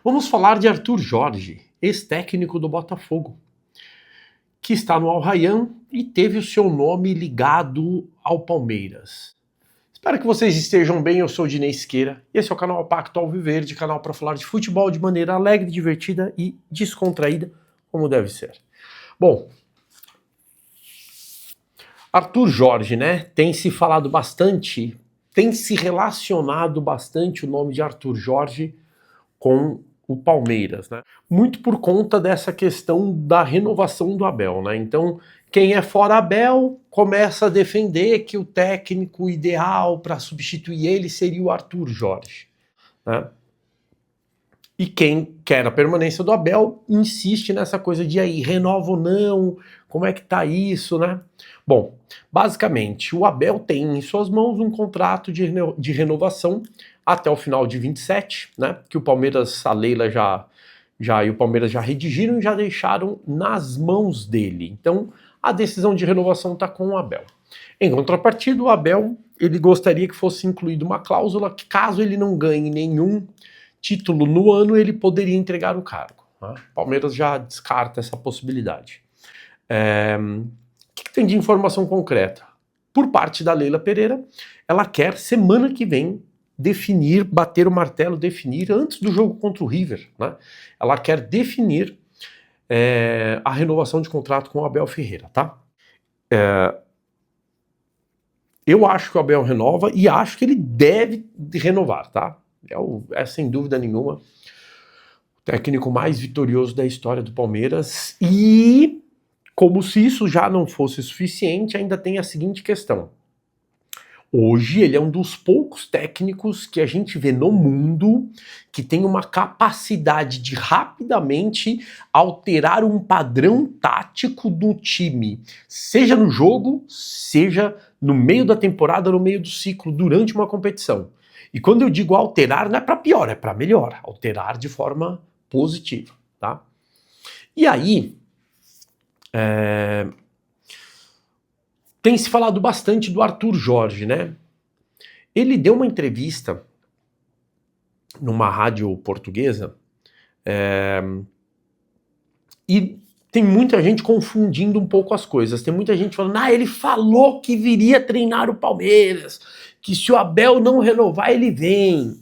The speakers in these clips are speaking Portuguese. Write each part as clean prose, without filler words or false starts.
Vamos falar de Arthur Jorge, ex-técnico do Botafogo, que está no Al Rayyan e teve o seu nome ligado ao Palmeiras. Espero que vocês estejam bem, eu sou o Dinei Siqueira, e esse é o canal Pacto Alviverde, canal para falar de futebol de maneira alegre, divertida e descontraída, como deve ser. Bom, Arthur Jorge, né, tem se falado bastante, tem se relacionado bastante o nome de Arthur Jorge com o Palmeiras, né? Muito por conta dessa questão da renovação do Abel, né? Então, quem é fora Abel começa a defender que o técnico ideal para substituir ele seria o Arthur Jorge, né? E quem quer a permanência do Abel insiste nessa coisa de aí, renova ou não, como é que tá isso, né? Bom, basicamente, o Abel tem em suas mãos um contrato de renovação até o final de 27, né? Que o Palmeiras, a Leila e o Palmeiras já redigiram e já deixaram nas mãos dele. Então, a decisão de renovação está com o Abel. Em contrapartida, o Abel, ele gostaria que fosse incluída uma cláusula que, caso ele não ganhe nenhum título no ano, ele poderia entregar o cargo, né? O Palmeiras já descarta essa possibilidade. O que tem de informação concreta? Por parte da Leila Pereira, ela quer, semana que vem, bater o martelo, definir, antes do jogo contra o River, né? Ela quer definir a renovação de contrato com o Abel Ferreira, tá? Eu acho que o Abel renova e acho que ele deve renovar, tá? É sem dúvida nenhuma o técnico mais vitorioso da história do Palmeiras e, como se isso já não fosse suficiente, ainda tem a seguinte questão. Hoje ele é um dos poucos técnicos que a gente vê no mundo que tem uma capacidade de rapidamente alterar um padrão tático do time, seja no jogo, seja no meio da temporada, no meio do ciclo, durante uma competição. E quando eu digo alterar, não é para pior, é para melhor, alterar de forma positiva, tá? E aí, tem se falado bastante do Arthur Jorge, né? Ele deu uma entrevista numa rádio portuguesa e tem muita gente confundindo um pouco as coisas. Tem muita gente falando, ele falou que viria treinar o Palmeiras, que se o Abel não renovar, ele vem.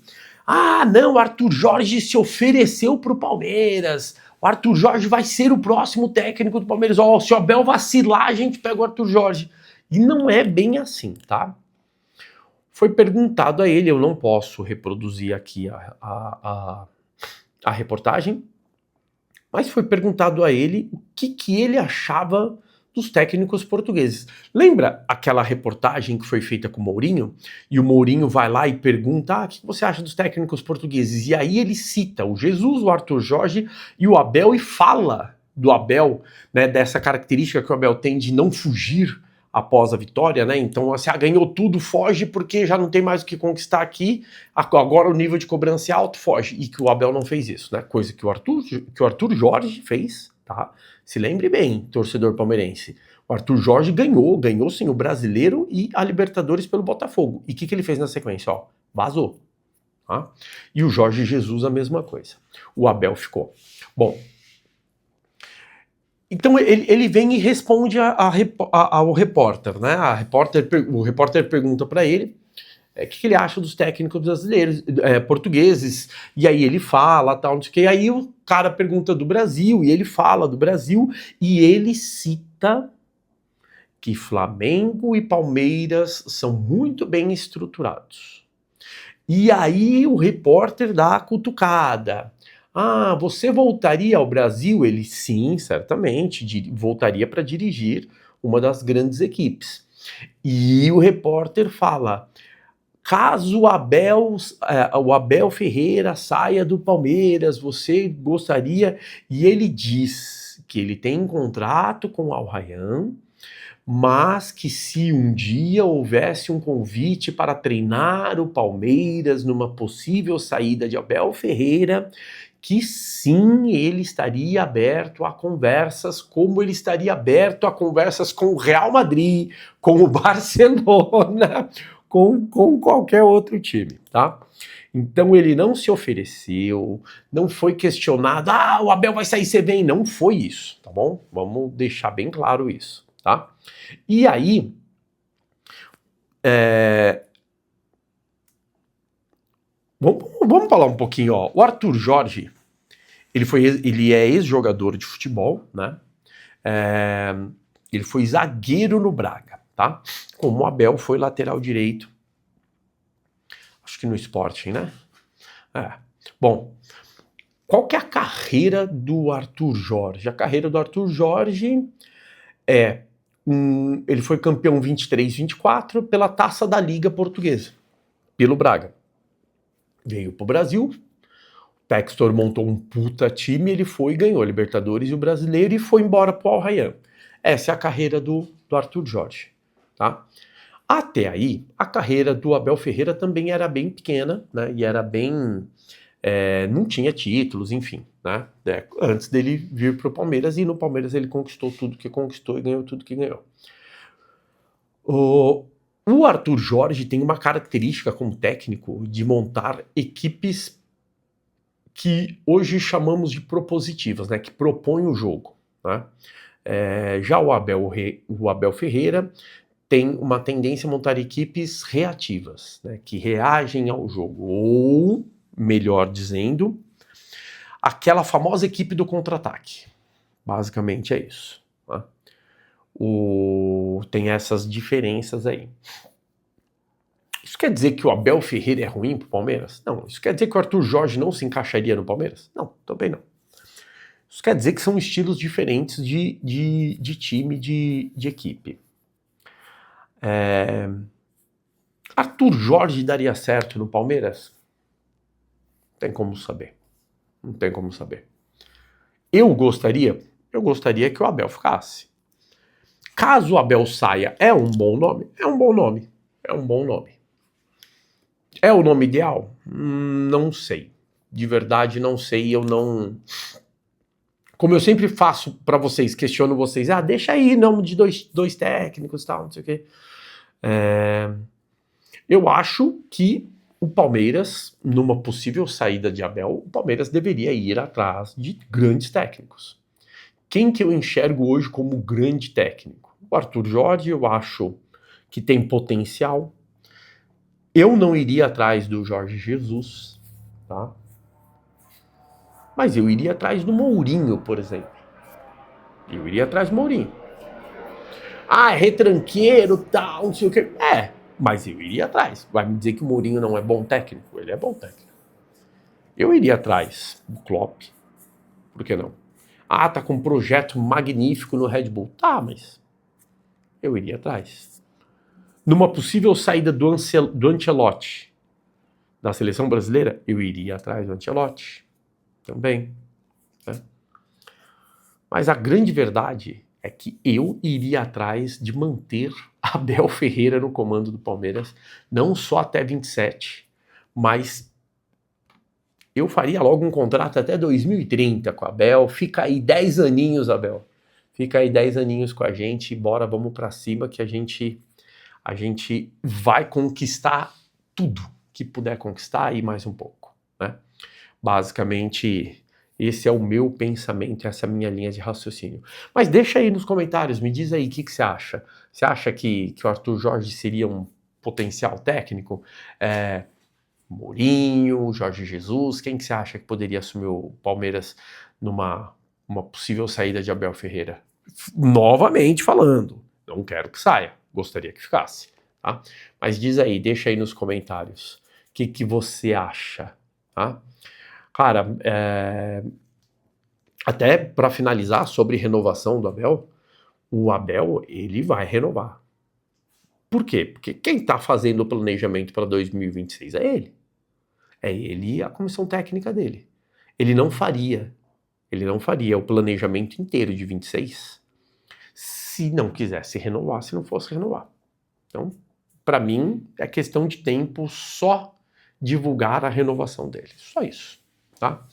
Não, o Arthur Jorge se ofereceu pro Palmeiras. O Arthur Jorge vai ser o próximo técnico do Palmeiras. Se o Abel vacilar, a gente pega o Arthur Jorge. E não é bem assim, tá? Foi perguntado a ele, eu não posso reproduzir aqui a reportagem, mas foi perguntado a ele o que ele achava dos técnicos portugueses. Lembra aquela reportagem que foi feita com o Mourinho? E o Mourinho vai lá e pergunta, o que você acha dos técnicos portugueses? E aí ele cita o Jesus, o Arthur Jorge e o Abel e fala do Abel, né, dessa característica que o Abel tem de não fugir após a vitória, né? Então, assim, ganhou tudo, foge porque já não tem mais o que conquistar aqui, agora o nível de cobrança é alto, foge. E que o Abel não fez isso, né? Coisa que o Arthur Jorge fez, tá? Se lembre bem, torcedor palmeirense. O Arthur Jorge ganhou sim o Brasileiro e a Libertadores pelo Botafogo. E o que ele fez na sequência? Vazou. Tá? E o Jorge Jesus a mesma coisa. O Abel ficou. Bom, então ele vem e responde ao repórter, né? O repórter pergunta para ele o que ele acha dos técnicos brasileiros, portugueses, e aí ele fala, tal, não sei o que, aí o cara pergunta do Brasil, e ele fala do Brasil, e ele cita que Flamengo e Palmeiras são muito bem estruturados. E aí o repórter dá a cutucada. Você voltaria ao Brasil? Ele, sim, certamente, voltaria para dirigir uma das grandes equipes. E o repórter fala, caso o Abel Ferreira saia do Palmeiras, você gostaria? E ele diz que ele tem um contrato com o Al Rayyan, mas que se um dia houvesse um convite para treinar o Palmeiras numa possível saída de Abel Ferreira, que sim, ele estaria aberto a conversas, como ele estaria aberto a conversas com o Real Madrid, com o Barcelona, com qualquer outro time, tá? Então ele não se ofereceu, não foi questionado, o Abel vai sair, você vem. Não foi isso, tá bom? Vamos deixar bem claro isso, tá? E aí, vamos falar um pouquinho, ó. O Arthur Jorge, ele é ex-jogador de futebol, né? Ele foi zagueiro no Braga, tá? Como o Abel foi lateral direito, acho que no Sporting, né? Bom, qual que é a carreira do Arthur Jorge? A carreira do Arthur Jorge ele foi campeão 23-24 pela Taça da Liga Portuguesa, pelo Braga. Veio pro Brasil, o Textor montou um puta time, ele foi e ganhou a Libertadores e o Brasileiro e foi embora pro Al Rayyan. Essa é a carreira do Arthur Jorge, tá? Até aí, a carreira do Abel Ferreira também era bem pequena, né? E era bem... não tinha títulos, enfim, né? Antes dele vir pro Palmeiras, e no Palmeiras ele conquistou tudo que conquistou e ganhou tudo que ganhou. O Arthur Jorge tem uma característica como técnico de montar equipes que hoje chamamos de propositivas, né? Que propõem o jogo, né? Já o Abel Ferreira tem uma tendência a montar equipes reativas, né? Que reagem ao jogo, ou, melhor dizendo, aquela famosa equipe do contra-ataque. Basicamente é isso, tá? Tem essas diferenças aí. Isso quer dizer que o Abel Ferreira é ruim pro Palmeiras? Não. Isso quer dizer que o Arthur Jorge não se encaixaria no Palmeiras? Não, também não. Isso quer dizer que são estilos diferentes de time, de equipe. Arthur Jorge daria certo no Palmeiras? Não tem como saber. Não tem como saber. Eu gostaria que o Abel ficasse. Caso o Abel saia, é um bom nome? É um bom nome. É um bom nome. É o nome ideal? Não sei. De verdade, não sei. Eu não... Como eu sempre faço pra vocês, questiono vocês. Deixa aí, nome de dois técnicos e tal, não sei o quê. Eu acho que o Palmeiras, numa possível saída de Abel, o Palmeiras deveria ir atrás de grandes técnicos. Quem que eu enxergo hoje como grande técnico? O Arthur Jorge, eu acho que tem potencial. Eu não iria atrás do Jorge Jesus, tá? Mas eu iria atrás do Mourinho, por exemplo. Eu iria atrás do Mourinho. É retranqueiro, tal, não sei o quê. Mas eu iria atrás. Vai me dizer que o Mourinho não é bom técnico? Ele é bom técnico. Eu iria atrás do Klopp. Por que não? Tá com um projeto magnífico no Red Bull. Tá, mas eu iria atrás. Numa possível saída do Ancelotti da seleção brasileira, eu iria atrás do Ancelotti também, né? Mas a grande verdade é que eu iria atrás de manter Abel Ferreira no comando do Palmeiras, não só até 27, mas eu faria logo um contrato até 2030 com a Abel. Fica aí 10 aninhos, Abel. Fica aí 10 aninhos com a gente, bora, vamos pra cima que a gente vai conquistar tudo que puder conquistar e mais um pouco, né? Basicamente, esse é o meu pensamento, essa é a minha linha de raciocínio. Mas deixa aí nos comentários, me diz aí o que você acha. Você acha que o Arthur Jorge seria um potencial técnico? Mourinho, Jorge Jesus, quem que você acha que poderia assumir o Palmeiras numa possível saída de Abel Ferreira? Novamente falando, não quero que saia, gostaria que ficasse, tá? Mas diz aí, deixa aí nos comentários o que você acha, tá? Cara, até para finalizar sobre renovação do Abel, o Abel, ele vai renovar. Por quê? Porque quem tá fazendo o planejamento para 2026 é ele. É ele e a comissão técnica dele. Ele não faria o planejamento inteiro de 26 se não quisesse renovar, se não fosse renovar. Então, para mim, é questão de tempo só divulgar a renovação dele. Só isso, tá?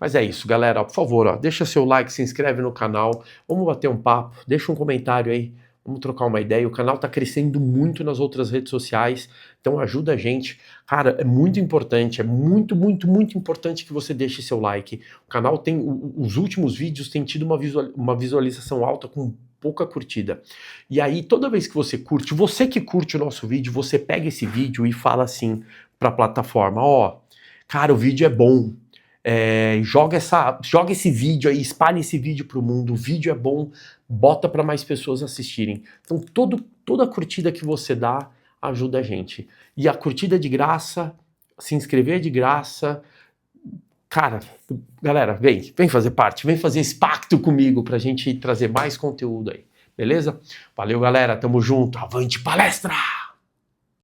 Mas é isso, galera. Por favor, deixa seu like, se inscreve no canal. Vamos bater um papo, deixa um comentário aí. vamos trocar uma ideia. O canal tá crescendo muito nas outras redes sociais, então ajuda a gente. Cara, é muito importante, é muito, muito, muito importante que você deixe seu like. O canal tem, os últimos vídeos têm tido uma visualização alta com pouca curtida. E aí, toda vez que você que curte o nosso vídeo, você pega esse vídeo e fala assim pra plataforma, ó, cara, o vídeo é bom, joga esse vídeo aí, espalhe esse vídeo pro mundo, o vídeo é bom, bota para mais pessoas assistirem. Então toda curtida que você dá ajuda a gente. E a curtida é de graça, se inscrever é de graça. Cara, galera, vem fazer parte, vem fazer esse pacto comigo pra gente trazer mais conteúdo aí, beleza? Valeu, galera, tamo junto, avante palestra!